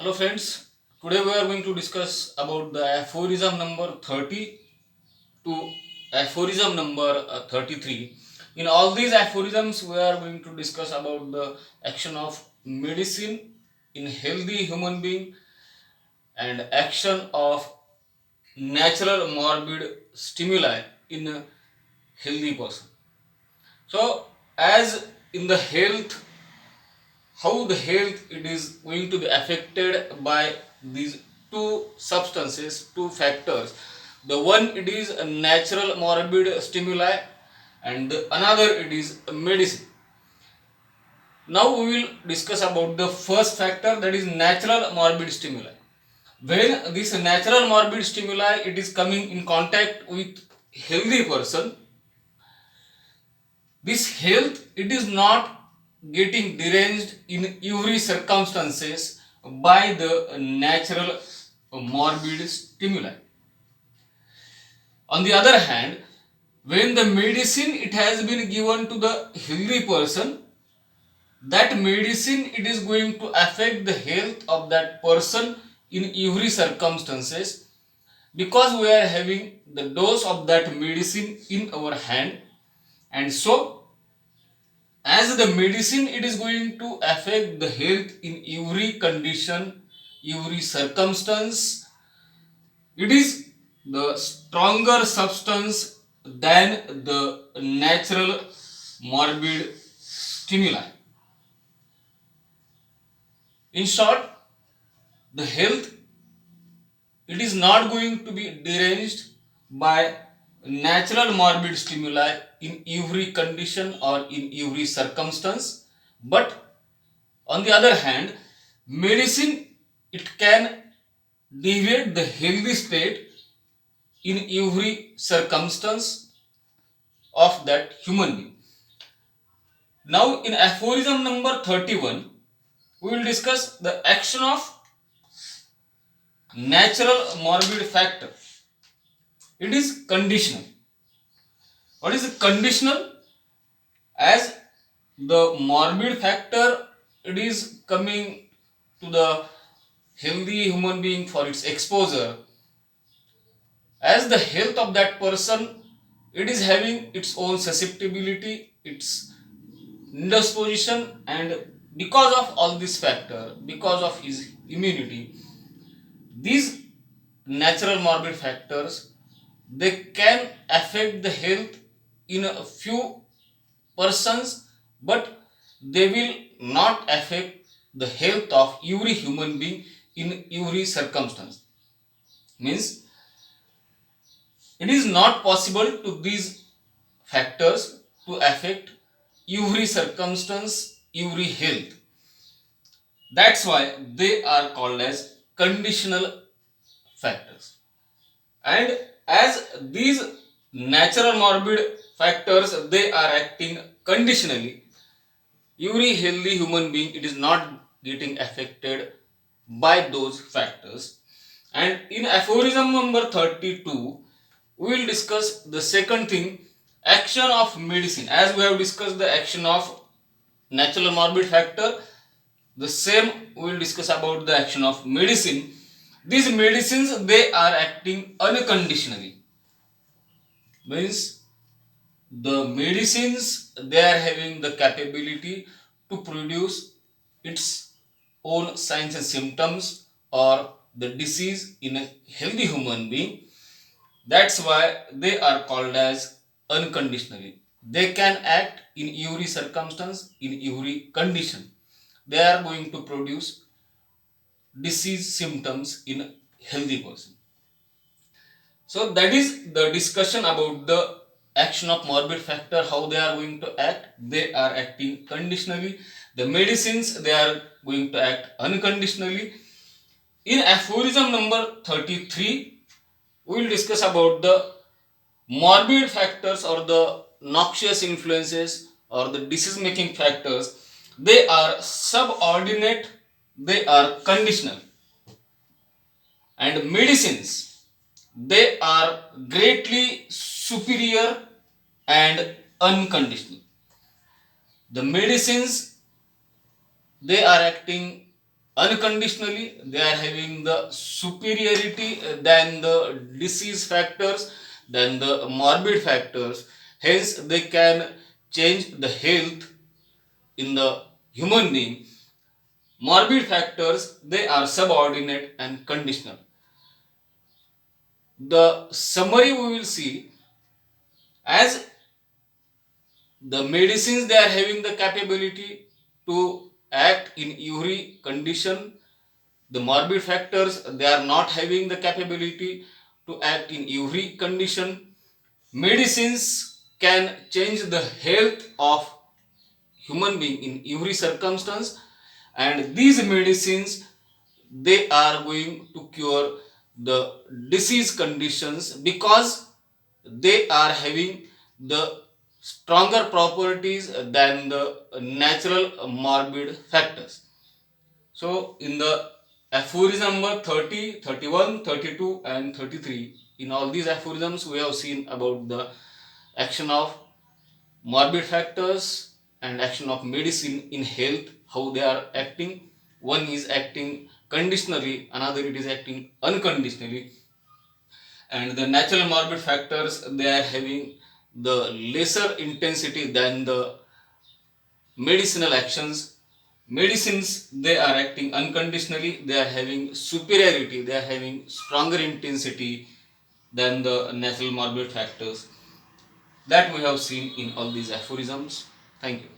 Hello friends, today we are going to discuss about the aphorism number 30 to aphorism number 33. In all these aphorisms we are going to discuss about the action of medicine in healthy human being and action of natural morbid stimuli in a healthy person. So as in the health, how the health it is going to be affected by these two substances, two factors. The one it is a natural morbid stimuli and the another it is a medicine. Now we will discuss about the first factor, that is natural morbid stimuli. When this natural morbid stimuli it is coming in contact with healthy person, this health it is not getting deranged in every circumstances by the natural morbid stimuli. On the other hand, when the medicine it has been given to the healthy person, that medicine it is going to affect the health of that person in every circumstances, because we are having the dose of that medicine in our hand. And so as the medicine it is going to affect the health in every condition, every circumstance, it is the stronger substance than the natural morbid stimuli. In short, the health it is not going to be deranged by natural morbid stimuli in every condition or in every circumstance, but on the other hand, medicine it can deviate the healthy state in every circumstance of that human being. Now, in aphorism number 31, we will discuss the action of natural morbid factor. It is conditional. What is conditional? As the morbid factor it is coming to the healthy human being for its exposure, as the health of that person it is having its own susceptibility, its indisposition, and because of all this factor, because of his immunity, these natural morbid factors they can affect the health in a few persons, but they will not affect the health of every human being in every circumstance. Means it is not possible to these factors to affect every circumstance, every health. That's why they are called as conditional factors. And as these natural morbid factors they are acting conditionally, every healthy human being it is not getting affected by those factors. And in aphorism number 32, we will discuss the second thing, action of medicine. As we have discussed the action of natural morbid factor, the same we will discuss about the action of medicine. These medicines they are acting unconditionally. Means the medicines they are having the capability to produce its own signs and symptoms or the disease in a healthy human being. That's why they are called as unconditionally. They can act in every circumstance, in every condition. They are going to produce disease symptoms in a healthy person. So that is the discussion about the action of morbid factor, how they are going to act. They are acting conditionally. The medicines they are going to act unconditionally. In aphorism number 33, we will discuss about the morbid factors or the noxious influences or the disease making factors. They are subordinate, they are conditional, and medicines they are greatly superior and unconditional. The medicines they are acting unconditionally, they are having the superiority than the disease factors, than the morbid factors. Hence they can change the health in the human being. Morbid factors, they are subordinate and conditional. The summary we will see, as the medicines, they are having the capability to act in every condition. The morbid factors, they are not having the capability to act in every condition. Medicines can change the health of human being in every circumstance, and these medicines, they are going to cure the disease conditions because they are having the stronger properties than the natural morbid factors. So in the aphorism number 30, 31, 32 and 33, in all these aphorisms we have seen about the action of morbid factors and action of medicine in health, how they are acting. One is acting conditionally, another it is acting unconditionally. And the natural morbid factors, they are having the lesser intensity than the medicinal actions. Medicines, they are acting unconditionally, they are having superiority, they are having stronger intensity than the natural morbid factors. That we have seen in all these aphorisms. Thank you.